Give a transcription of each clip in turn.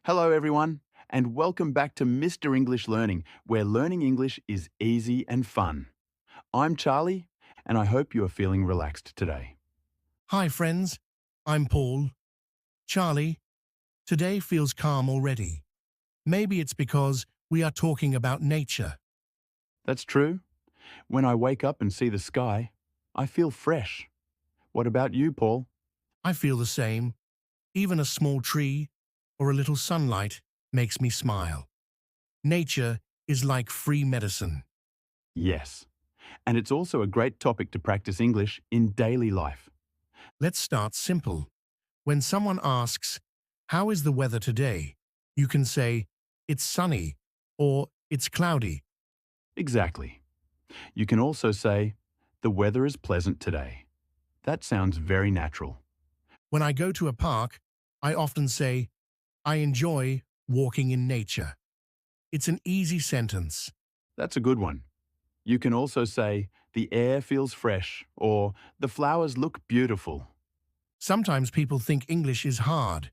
Hello, everyone, and welcome back to Mr. English Learning, where learning English is easy and fun. I'm Charlie, and I hope you are feeling relaxed today. Hi, friends. I'm Paul. Charlie, today feels calm already. Maybe it's because we are talking about nature. That's true. When I wake up and see the sky, I feel fresh. What about you, Paul? I feel the same. Even a small tree or a little sunlight makes me smile. Nature is like free medicine. Yes. And it's also a great topic to practice English in daily life. Let's start simple. When someone asks, "How is the weather today?" you can say, "It's sunny" or "It's cloudy." Exactly. You can also say, the weather is pleasant today. That sounds very natural. When I go to a park, I often say, "I enjoy walking in nature." It's an easy sentence. That's a good one. You can also say, the air feels fresh, or the flowers look beautiful. Sometimes people think English is hard,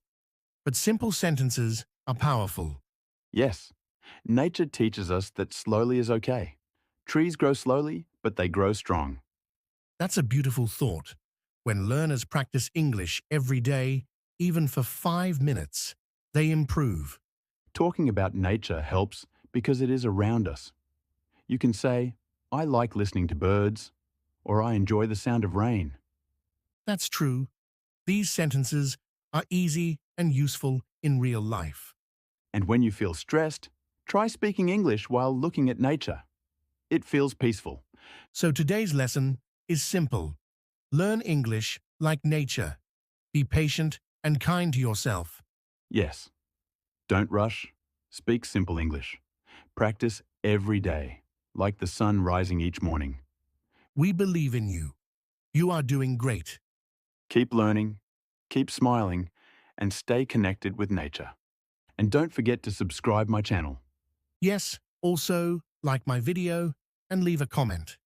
but simple sentences are powerful. Yes, nature teaches us that slowly is okay. Trees grow slowly, but they grow strong. That's a beautiful thought. When learners practice English every day, even for 5 minutes, they improve. Talking about nature helps because it is around us. You can say, I like listening to birds, or I enjoy the sound of rain. That's true. These sentences are easy and useful in real life. And when you feel stressed, try speaking English while looking at nature. It feels peaceful. So today's lesson is simple. Learn English like nature. Be patient and kind to yourself. Yes, don't rush. Speak simple English. Practice every day, like the sun rising each morning. We believe in you. You are doing great. Keep learning, keep smiling, and stay connected with nature. And don't forget to subscribe my channel. Yes, also like my video and leave a comment.